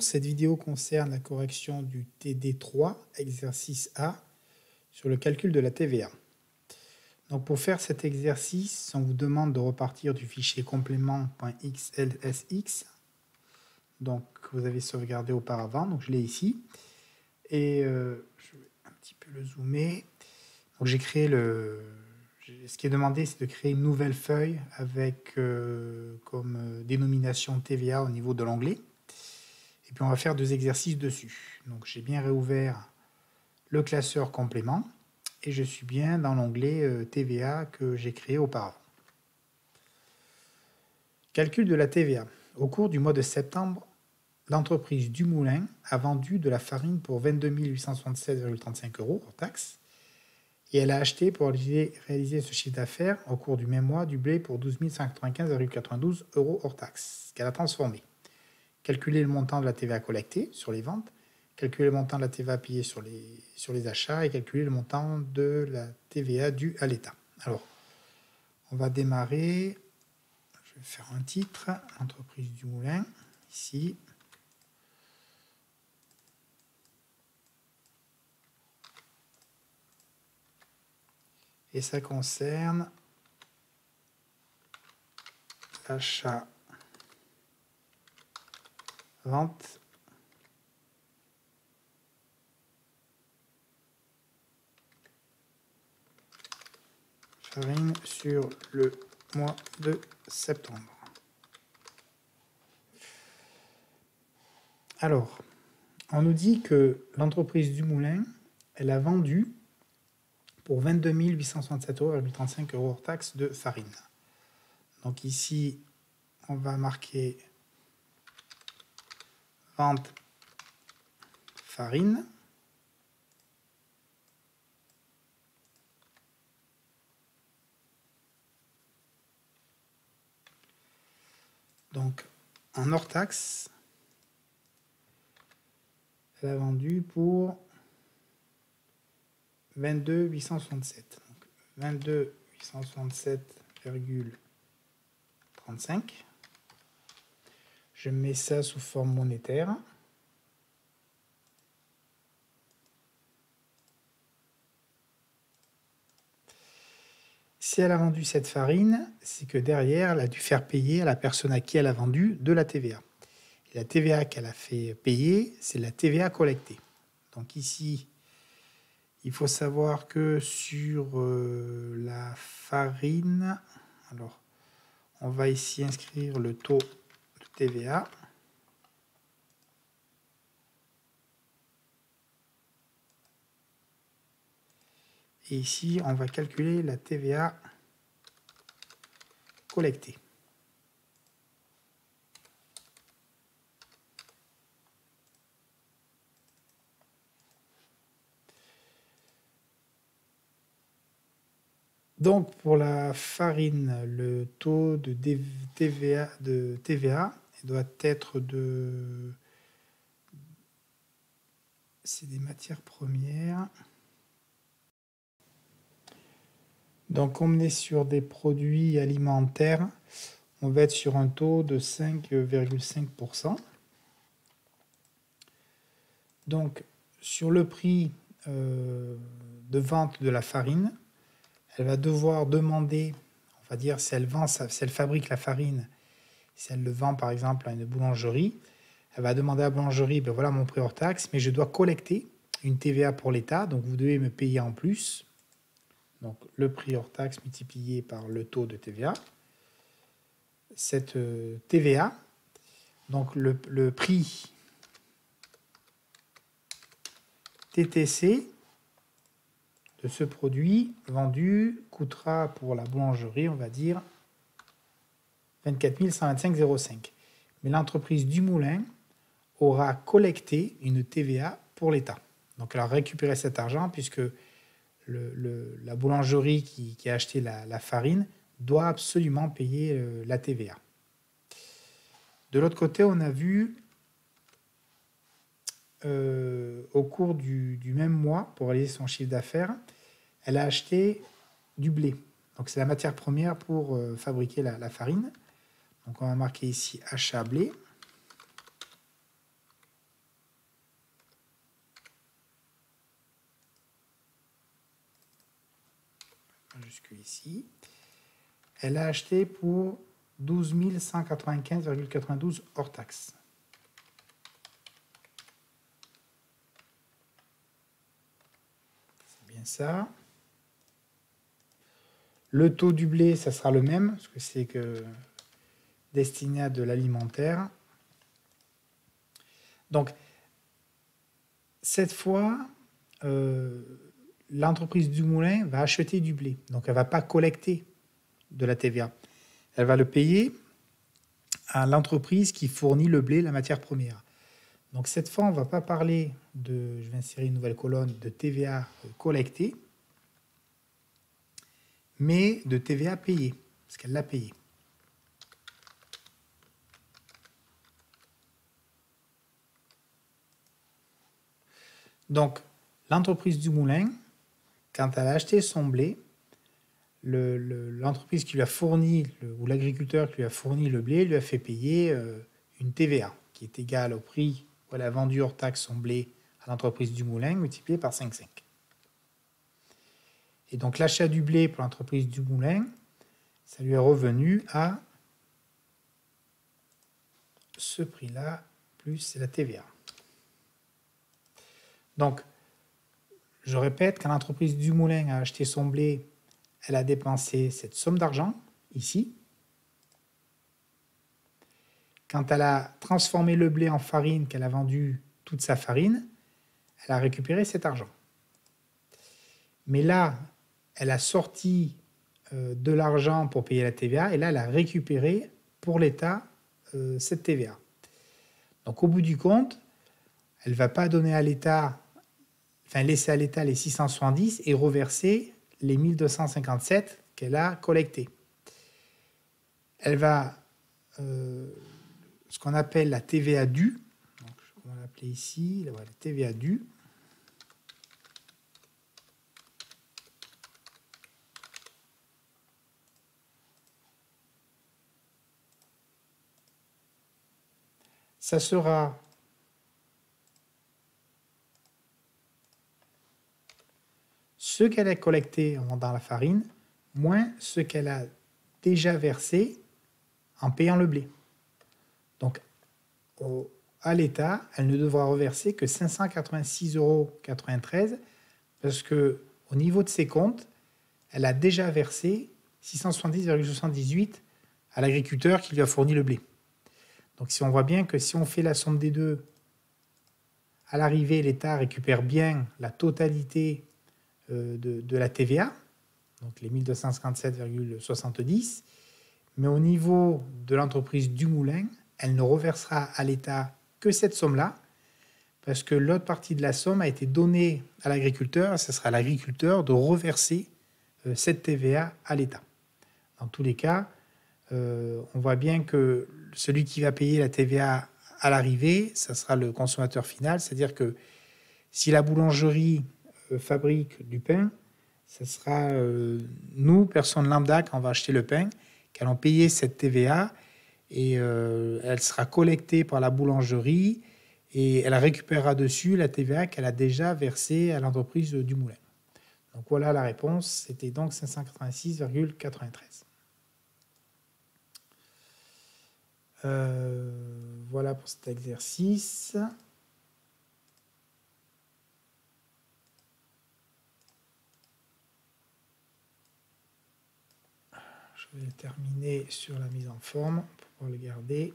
Cette vidéo concerne la correction du TD3, exercice A, sur le calcul de la TVA. Donc pour faire cet exercice, on vous demande de repartir du fichier complément.xlsx, donc que vous avez sauvegardé auparavant, donc je l'ai ici. Et je vais un petit peu le zoomer. Donc j'ai créé ce qui est demandé, c'est de créer une nouvelle feuille avec comme dénomination TVA au niveau de l'onglet. Et puis on va faire 2 exercices dessus. Donc j'ai bien réouvert le classeur complément et je suis bien dans l'onglet TVA que j'ai créé auparavant. Calcul de la TVA. Au cours du mois de septembre, l'entreprise Dumoulin a vendu de la farine pour 22 876,35 € hors taxe et elle a acheté pour réaliser ce chiffre d'affaires au cours du même mois du blé pour 12 595,92 € hors taxe qu'elle a transformé. Calculer le montant de la TVA collectée sur les ventes, calculer le montant de la TVA payée sur les achats et calculer le montant de la TVA due à l'État. Alors, on va démarrer. Je vais faire un titre, entreprise Dumoulin, ici. Et ça concerne l'achat, vente, farine sur le mois de septembre. Alors, on nous dit que l'entreprise Dumoulin, elle a vendu pour 22 867,35 € hors taxe de farine. Donc ici, on va marquer vente farine. Donc en hors taxe, elle a vendu pour 22 867. 22 867,35. Je mets ça sous forme monétaire. Si elle a vendu cette farine, c'est que derrière, elle a dû faire payer à la personne à qui elle a vendu de la TVA. Et la TVA qu'elle a fait payer, c'est la TVA collectée. Donc ici, il faut savoir que sur la farine, alors on va ici inscrire le taux de TVA. Et ici, on va calculer la TVA collectée. Donc pour la farine, le taux de TVA doit être de... C'est des matières premières. Donc on est sur des produits alimentaires. On va être sur un taux de 5,5%. Donc sur le prix de vente de la farine, elle va devoir demander, on va dire, si elle fabrique la farine, si elle le vend par exemple à une boulangerie, elle va demander à la boulangerie, ben voilà mon prix hors taxe, mais je dois collecter une TVA pour l'État, donc vous devez me payer en plus. Donc le prix hors taxe multiplié par le taux de TVA. Cette TVA, donc le prix TTC de ce produit vendu coûtera pour la boulangerie, on va dire, 24 125,05 €. Mais l'entreprise Dumoulin aura collecté une TVA pour l'État. Donc elle a récupéré cet argent puisque la boulangerie qui a acheté la farine doit absolument payer la TVA. De l'autre côté, on a vu au cours du même mois, pour réaliser son chiffre d'affaires, elle a acheté du blé. Donc c'est la matière première pour fabriquer la farine. Donc on va marquer ici achat blé. majuscule ici. Elle a acheté pour 12 195,92 hors taxe. C'est bien ça. Le taux du blé, ça sera le même, parce que c'est destiné à de l'alimentaire. Donc, cette fois, l'entreprise du moulin va acheter du blé. Donc, elle ne va pas collecter de la TVA. Elle va le payer à l'entreprise qui fournit le blé, la matière première. Donc, cette fois, on ne va pas parler de, je vais insérer une nouvelle colonne, de TVA collectée, mais de TVA payée, parce qu'elle l'a payé. Donc, l'entreprise du moulin, quand elle a acheté son blé, l'entreprise qui lui a fourni, ou l'agriculteur qui lui a fourni le blé, lui a fait payer une TVA qui est égale au prix où elle a vendu hors taxe son blé à l'entreprise du moulin, multiplié par 5,5. Et donc l'achat du blé pour l'entreprise du moulin, ça lui est revenu à ce prix-là, plus la TVA. Donc, je répète, quand l'entreprise du moulin a acheté son blé, elle a dépensé cette somme d'argent, ici. Quand elle a transformé le blé en farine, qu'elle a vendu toute sa farine, elle a récupéré cet argent. Mais là, elle a sorti de l'argent pour payer la TVA, et là, elle a récupéré pour l'État cette TVA. Donc, au bout du compte, elle ne va pas donner à l'État, enfin, laisser à l'État les 670 et reverser les 1257 qu'elle a collectés. Elle va, ce qu'on appelle la TVA due, donc, on va l'appeler ici, la TVA due, ça sera ce qu'elle a collecté en vendant la farine, moins ce qu'elle a déjà versé en payant le blé. Donc, à l'État, elle ne devra reverser que 586,93 € parce qu'au niveau de ses comptes, elle a déjà versé 670,78 € à l'agriculteur qui lui a fourni le blé. Donc, si on voit bien que si on fait la somme des deux, à l'arrivée, l'État récupère bien la totalité de la TVA, donc les 1257,70, mais au niveau de l'entreprise du moulin, elle ne reversera à l'État que cette somme-là, parce que l'autre partie de la somme a été donnée à l'agriculteur, et ce sera à l'agriculteur de reverser cette TVA à l'État. Dans tous les cas, on voit bien que celui qui va payer la TVA à l'arrivée, ça sera le consommateur final, c'est-à-dire que si la boulangerie fabrique du pain, ce sera nous, personnes lambda, quand on va acheter le pain, qui allons payer cette TVA et elle sera collectée par la boulangerie et elle récupérera dessus la TVA qu'elle a déjà versée à l'entreprise du moulin. Donc voilà la réponse, c'était donc 586,93. Voilà pour cet exercice. Je vais terminer sur la mise en forme pour pouvoir le garder.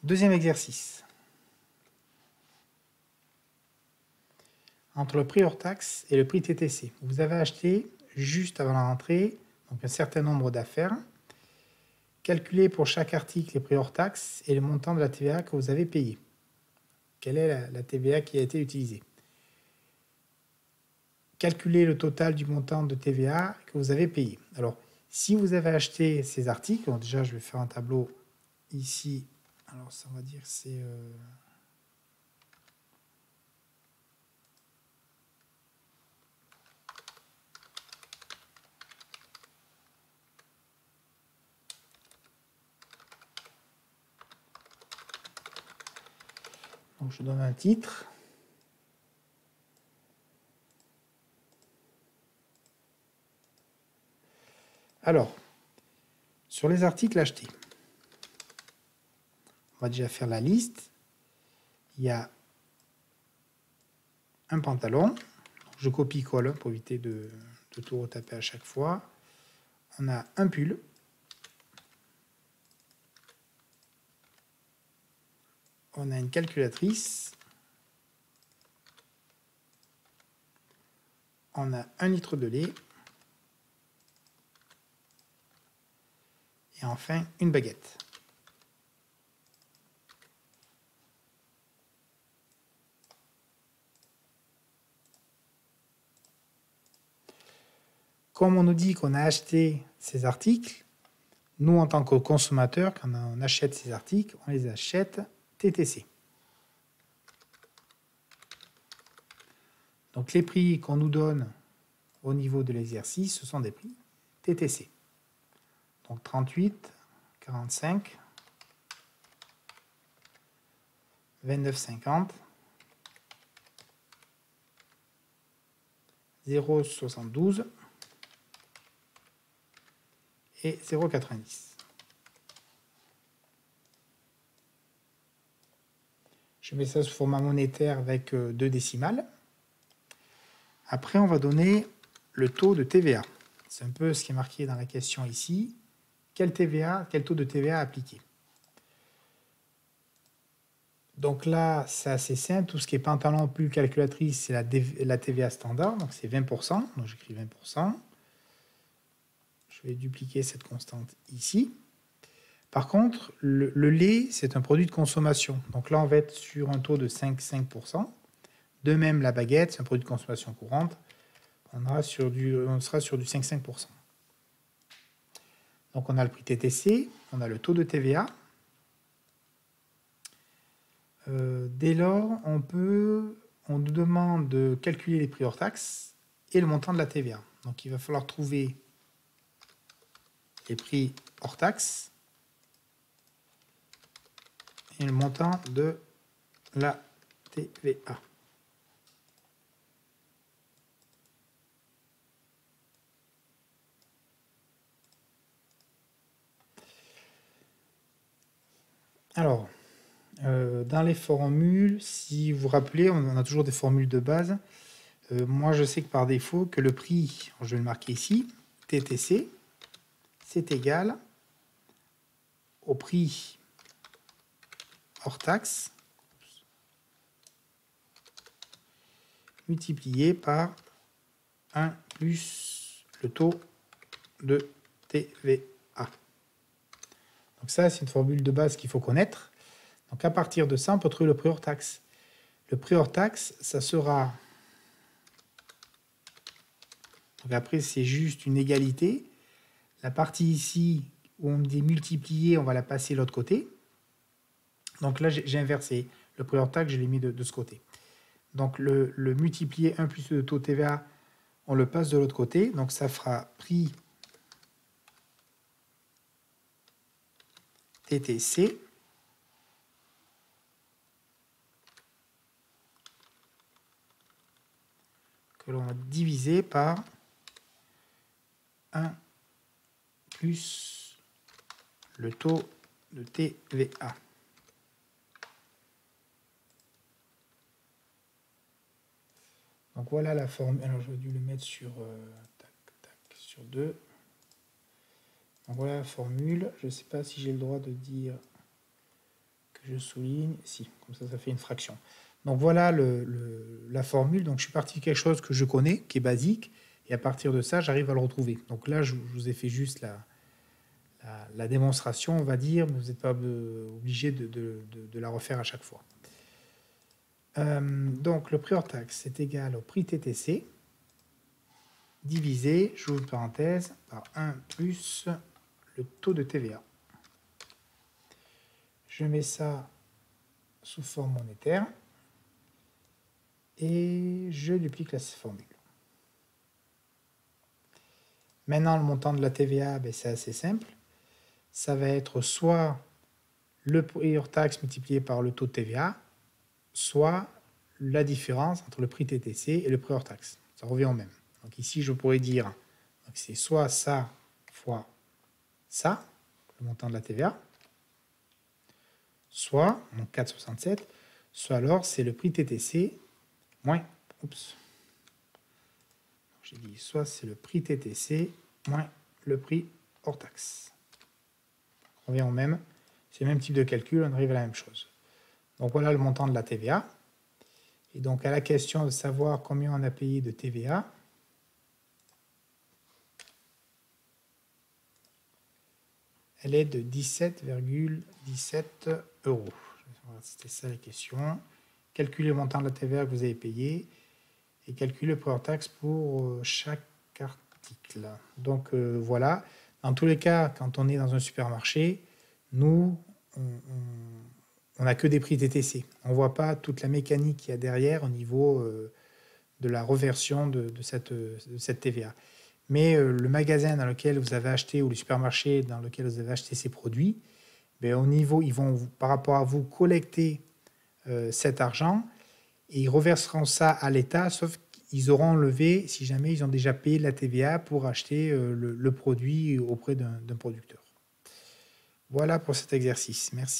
Deuxième exercice. Entre le prix hors taxe et le prix TTC. Vous avez acheté, juste avant la rentrée, donc un certain nombre d'affaires. Calculez pour chaque article les prix hors taxe et le montant de la TVA que vous avez payé. Quelle est la TVA qui a été utilisée? Calculez le total du montant de TVA que vous avez payé. Alors, si vous avez acheté ces articles, bon, déjà je vais faire un tableau ici. Alors, ça on va dire c'est... Donc, je donne un titre. Alors, sur les articles achetés, on va déjà faire la liste. Il y a un pantalon. Je copie-colle pour éviter de tout retaper à chaque fois. On a un pull. On a une calculatrice. On a 1 litre de lait. Et enfin, une baguette. Comme on nous dit qu'on a acheté ces articles, nous, en tant que consommateurs, quand on achète ces articles, on les achète TTC. Donc les prix qu'on nous donne au niveau de l'exercice, ce sont des prix TTC. Donc 38, 45, 29,50, 0,72 et 0,90. Je mets ça sous format monétaire avec 2 décimales. Après, on va donner le taux de TVA. C'est un peu ce qui est marqué dans la question ici. Quel taux de TVA appliquer? Donc là, c'est assez simple. Tout ce qui est pantalon plus calculatrice, c'est la TVA standard. Donc c'est 20%. Donc j'écris 20%. Je vais dupliquer cette constante ici. Par contre, le lait, c'est un produit de consommation. Donc là, on va être sur un taux de 5,5%. De même, la baguette, c'est un produit de consommation courante. On sera sur du 5,5%. Donc on a le prix TTC, on a le taux de TVA. Dès lors, on nous demande de calculer les prix hors taxes et le montant de la TVA. Donc il va falloir trouver les prix hors taxes et le montant de la TVA. Alors, dans les formules, si vous vous rappelez, on a toujours des formules de base. Moi, je sais que par défaut, que le prix, je vais le marquer ici, TTC, c'est égal au prix hors taxe multiplié par 1 plus le taux de TVA. Donc ça, c'est une formule de base qu'il faut connaître. Donc à partir de ça, on peut trouver le prix hors taxe. Le prix hors taxe, ça sera... Donc après, c'est juste une égalité. La partie ici, où on me dit multiplier, on va la passer de l'autre côté. Donc là, j'ai inversé. Le prix hors taxe, je l'ai mis de ce côté. Donc le multiplier 1 plus le taux TVA, on le passe de l'autre côté. Donc ça fera prix TTC que l'on va diviser par 1 plus le taux de TVA. Donc voilà la formule. Alors j'aurais dû le mettre sur, sur 2. Donc voilà la formule. Je ne sais pas si j'ai le droit de dire que je souligne. Si, comme ça fait une fraction. Donc voilà la formule. Donc je suis parti de quelque chose que je connais, qui est basique. Et à partir de ça, j'arrive à le retrouver. Donc là, je vous ai fait juste la démonstration, on va dire, mais vous n'êtes pas obligé de la refaire à chaque fois. Donc le prix hors taxe est égal au prix TTC divisé, j'ouvre une parenthèse, par 1 plus le taux de TVA. Je mets ça sous forme monétaire et je duplique la formule. Maintenant, le montant de la TVA, c'est assez simple. Ça va être soit le prix hors taxe multiplié par le taux de TVA, soit la différence entre le prix TTC et le prix hors taxe. Ça revient au même. Donc ici, je pourrais dire que c'est soit ça fois ça, le montant de la TVA, soit, donc 4,67, soit alors c'est le prix TTC moins, j'ai dit soit c'est le prix TTC moins le prix hors taxe. On revient au même, c'est le même type de calcul, on arrive à la même chose. Donc voilà le montant de la TVA. Et donc à la question de savoir combien on a payé de TVA, elle est de 17,17 €. C'était ça la question. Calculez le montant de la TVA que vous avez payé et calculez le prix hors taxe pour chaque article. Donc voilà, dans tous les cas, quand on est dans un supermarché, nous, on n'a que des prix TTC. On ne voit pas toute la mécanique qu'il y a derrière au niveau de la reversion de cette TVA. Mais le magasin dans lequel vous avez acheté ou le supermarché dans lequel vous avez acheté ces produits, ben, au niveau, ils vont, par rapport à vous, collecter cet argent et ils reverseront ça à l'État, sauf qu'ils auront enlevé, si jamais ils ont déjà payé la TVA pour acheter le produit auprès d'un producteur. Voilà pour cet exercice. Merci.